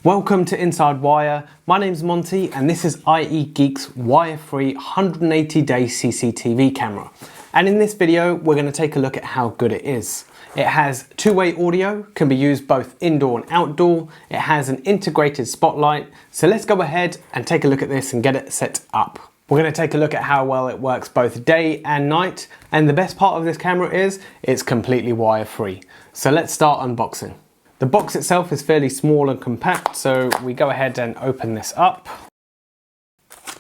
Welcome to Inside Wire. My name's Monty and this is ieGeek's wire-free 180-day CCTV camera. And in this video, we're going to take a look at how good it is. It has two-way audio, can be used both indoor and outdoor. It has an integrated spotlight. So let's go ahead and take a look at this and get it set up. We're going to take a look at how well it works both day and night. And the best part of this camera is it's completely wire-free. So let's start unboxing. The box itself is fairly small and compact, so we go ahead and open this up.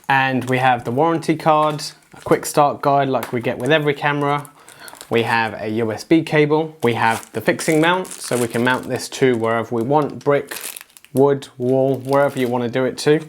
And we have the warranty card, a quick start guide like we get with every camera. We have a USB cable. We have the fixing mount, so we can mount this to wherever we want, brick, wood, wall, wherever you want to do it to.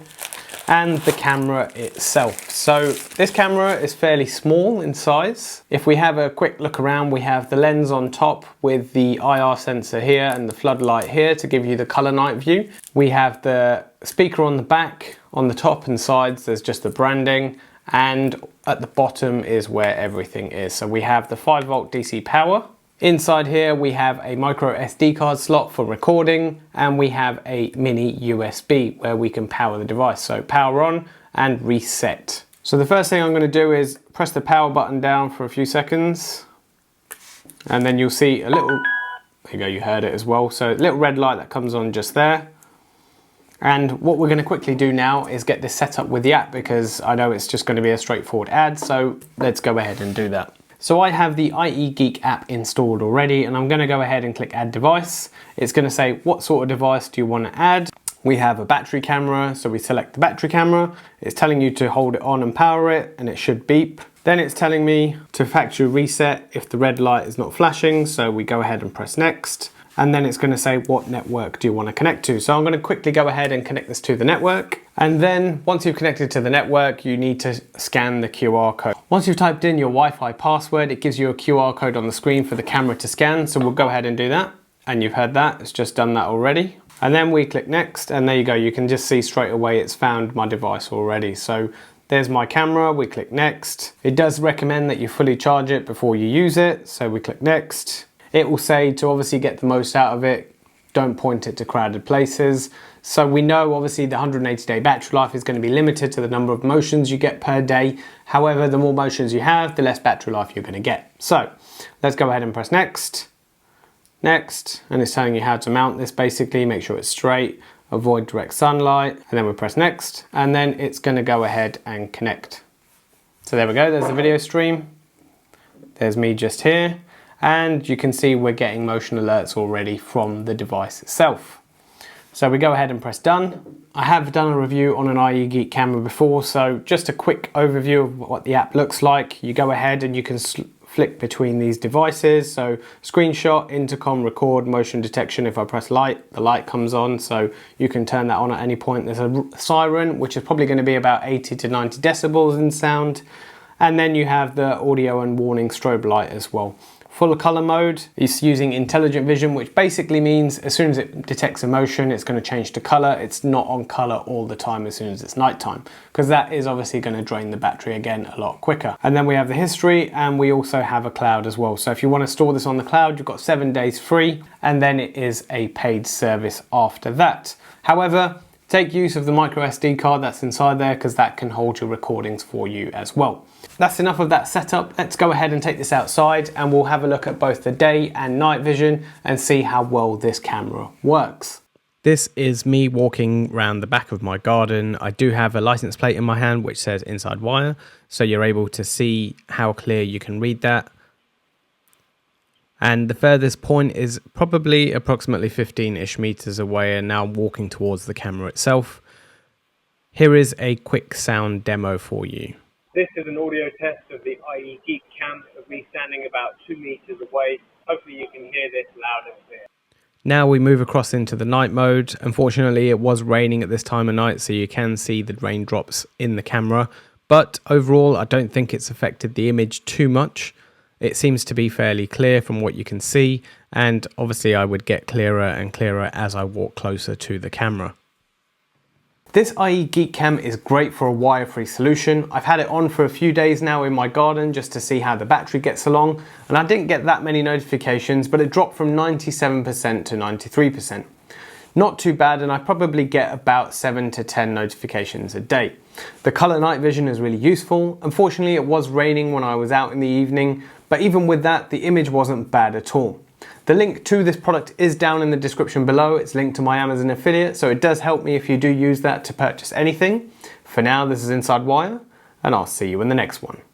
And the camera itself. So this camera is fairly small in size. If we have a quick look around, we have the lens on top with the IR sensor here and the floodlight here to give you the color night view. We have the speaker on the back, on the top and sides, there's just the branding, and at the bottom is where everything is. So we have the 5-volt DC power. Inside here we have a micro SD card slot for recording, and we have a mini USB where we can power the device. So power on and reset. So the first thing I'm going to do is press the power button down for a few seconds, and then you'll see a little, there you go, you heard it as well. So a little red light that comes on just there. And what we're going to quickly do now is get this set up with the app, because I know it's just going to be a straightforward ad. So let's go ahead and do that. So I have the ieGeek app installed already, and I'm going to go ahead and click add device. It's going to say what sort of device do you want to add. We have a battery camera, so we select the battery camera. It's telling you to hold it on and power it, and it should beep. Then it's telling me to factory reset if the red light is not flashing, so we go ahead and press next. And then it's going to say what network do you want to connect to. So I'm going to quickly go ahead and connect this to the network. And then once you've connected to the network, you need to scan the QR code. Once you've typed in your Wi-Fi password, it gives you a QR code on the screen for the camera to scan. So we'll go ahead and do that. And you've heard that, it's just done that already. And then we click next, and there you go. You can just see straight away it's found my device already. So there's my camera, we click next. It does recommend that you fully charge it before you use it. So we click next. It will say to obviously get the most out of it, don't point it to crowded places. So we know obviously the 180-day battery life is going to be limited to the number of motions you get per day. However, the more motions you have, the less battery life you're going to get. So let's go ahead and press next. Next, and it's telling you how to mount this basically. Make sure it's straight, avoid direct sunlight, and then we press next, and then it's going to go ahead and connect. So there we go, there's the video stream. There's me just here. And you can see we're getting motion alerts already from the device itself. So we go ahead and press done. I have done a review on an ieGeek camera before, so just a quick overview of what the app looks like. You go ahead and you can flick between these devices. So screenshot, intercom, record, motion detection. If I press light, the light comes on, so you can turn that on at any point. There's a siren, which is probably going to be about 80 to 90 decibels in sound. And then you have the audio and warning strobe light as well. Full color mode is using intelligent vision, which basically means as soon as it detects a motion, it's going to change to color. It's not on color all the time as soon as it's nighttime, because that is obviously going to drain the battery again a lot quicker. And then we have the history, and we also have a cloud as well. So if you want to store this on the cloud, you've got 7 days free, and then it is a paid service after that. However, take use of the micro SD card that's inside there, because that can hold your recordings for you as well. That's enough of that setup. Let's go ahead and take this outside, and we'll have a look at both the day and night vision and see how well this camera works. This is me walking around the back of my garden. I do have a license plate in my hand which says Inside Wire, so you're able to see how clear you can read that. And the furthest point is probably approximately 15-ish meters away, and now walking towards the camera itself. Here is a quick sound demo for you. This is an audio test of the ieGeek cam of me standing about 2 meters away. Hopefully you can hear this loud and clear. Now we move across into the night mode. Unfortunately, it was raining at this time of night, so you can see the raindrops in the camera. But overall, I don't think it's affected the image too much. It seems to be fairly clear from what you can see, and obviously I would get clearer and clearer as I walk closer to the camera. This ieGeek cam is great for a wire-free solution. I've had it on for a few days now in my garden just to see how the battery gets along, and I didn't get that many notifications, but it dropped from 97% to 93%. Not too bad, and I probably get about 7 to 10 notifications a day. The color night vision is really useful. Unfortunately, it was raining when I was out in the evening, but even with that, the image wasn't bad at all. The link to this product is down in the description below. It's linked to my Amazon affiliate, so it does help me if you do use that to purchase anything. For now, this is Inside Wire, and I'll see you in the next one.